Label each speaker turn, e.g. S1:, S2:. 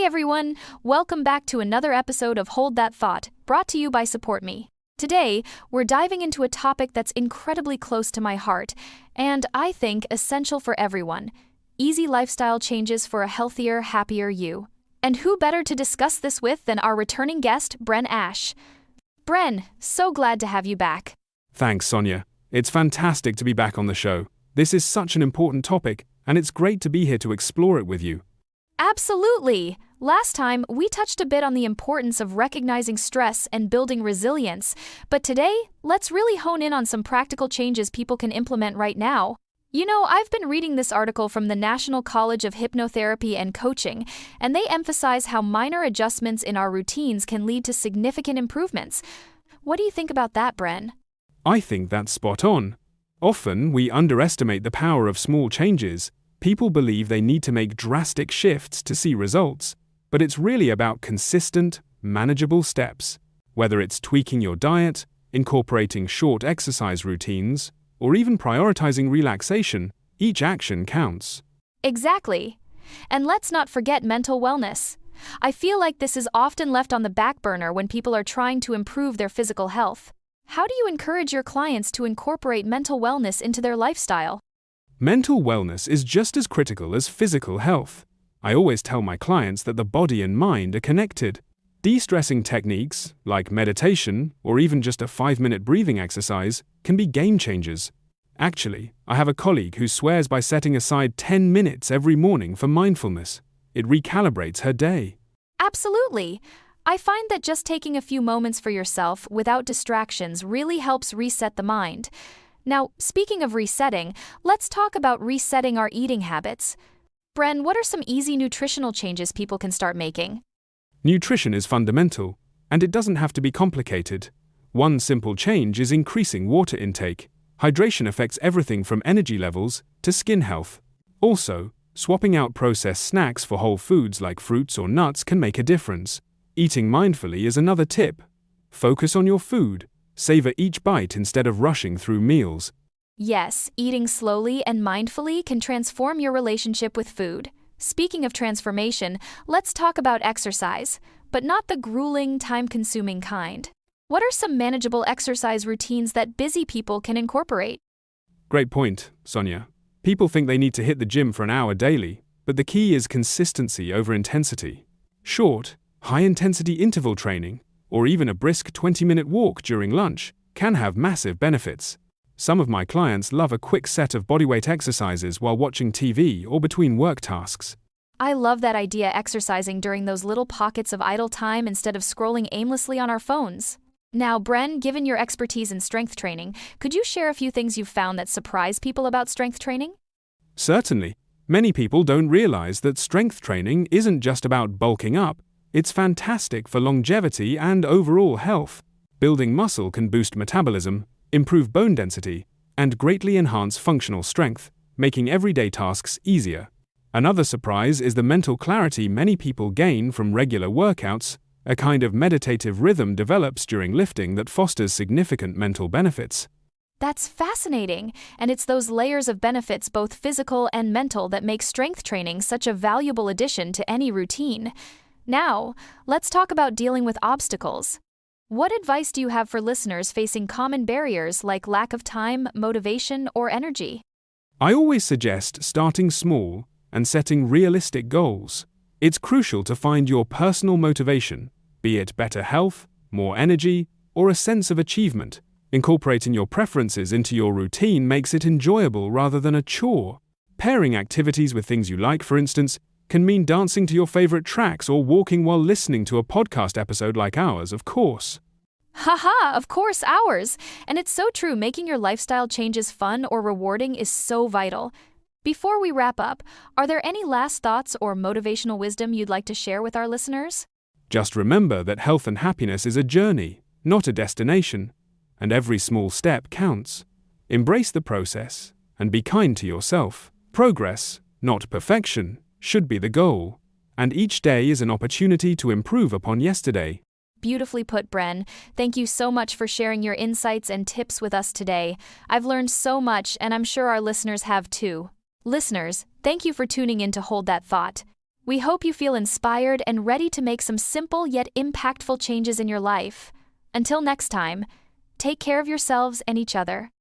S1: Hey everyone, welcome back to another episode of Hold That Thought, brought to you by Support Me. Today, we're diving into a topic that's incredibly close to my heart, and I think essential for everyone: easy lifestyle changes for a healthier, happier you. And who better to discuss this with than our returning guest, Bren Ash. Bren, so glad to have you back.
S2: Thanks, Sonia. It's fantastic to be back on the show. This is such an important topic, and it's great to be here to explore it with you.
S1: Absolutely! Last time, we touched a bit on the importance of recognizing stress and building resilience, but today, let's really hone in on some practical changes people can implement right now. You know, I've been reading this article from the National College of Hypnotherapy and Coaching, and they emphasize how minor adjustments in our routines can lead to significant improvements. What do you think about that, Bren?
S2: I think that's spot on. Often, we underestimate the power of small changes. People believe they need to make drastic shifts to see results, but it's really about consistent, manageable steps. Whether it's tweaking your diet, incorporating short exercise routines, or even prioritizing relaxation, each action counts.
S1: Exactly. And let's not forget mental wellness. I feel like this is often left on the back burner when people are trying to improve their physical health. How do you encourage your clients to incorporate mental wellness into their lifestyle?
S2: Mental wellness is just as critical as physical health. I always tell my clients that the body and mind are connected. De-stressing techniques, like meditation or even just a 5-minute breathing exercise, can be game changers. Actually, I have a colleague who swears by setting aside 10 minutes every morning for mindfulness. It recalibrates her day.
S1: Absolutely. I find that just taking a few moments for yourself without distractions really helps reset the mind. Now, speaking of resetting, let's talk about resetting our eating habits. Bren, what are some easy nutritional changes people can start making?
S2: Nutrition is fundamental, and it doesn't have to be complicated. One simple change is increasing water intake. Hydration affects everything from energy levels to skin health. Also, swapping out processed snacks for whole foods like fruits or nuts can make a difference. Eating mindfully is another tip. Focus on your food. Savor each bite instead of rushing through meals.
S1: Yes, eating slowly and mindfully can transform your relationship with food. Speaking of transformation, let's talk about exercise, but not the grueling, time-consuming kind. What are some manageable exercise routines that busy people can incorporate?
S2: Great point, Sonia. People think they need to hit the gym for an hour daily, but the key is consistency over intensity. Short, high-intensity interval training, or even a brisk 20-minute walk during lunch, can have massive benefits. Some of my clients love a quick set of bodyweight exercises while watching TV or between work tasks.
S1: I love that idea, exercising during those little pockets of idle time instead of scrolling aimlessly on our phones. Now, Bren, given your expertise in strength training, could you share a few things you've found that surprise people about strength training?
S2: Certainly. Many people don't realize that strength training isn't just about bulking up. It's fantastic for longevity and overall health. Building muscle can boost metabolism, improve bone density, and greatly enhance functional strength, making everyday tasks easier. Another surprise is the mental clarity many people gain from regular workouts. A kind of meditative rhythm develops during lifting that fosters significant mental benefits.
S1: That's fascinating, and it's those layers of benefits, both physical and mental, that make strength training such a valuable addition to any routine. Now, let's talk about dealing with obstacles. What advice do you have for listeners facing common barriers like lack of time, motivation, or energy?
S2: I always suggest starting small and setting realistic goals. It's crucial to find your personal motivation, be it better health, more energy, or a sense of achievement. Incorporating your preferences into your routine makes it enjoyable rather than a chore. Pairing activities with things you like, for instance, can mean dancing to your favorite tracks or walking while listening to a podcast episode like ours, of course.
S1: Haha, of course, ours! And it's so true, making your lifestyle changes fun or rewarding is so vital. Before we wrap up, are there any last thoughts or motivational wisdom you'd like to share with our listeners?
S2: Just remember that health and happiness is a journey, not a destination, and every small step counts. Embrace the process and be kind to yourself. Progress, not perfection, should be the goal, and each day is an opportunity to improve upon yesterday.
S1: Beautifully put, Bren. Thank you so much for sharing your insights and tips with us today. I've learned so much, and I'm sure our listeners have too. Listeners, thank you for tuning in to Hold That Thought. We hope you feel inspired and ready to make some simple yet impactful changes in your life. Until next time, take care of yourselves and each other.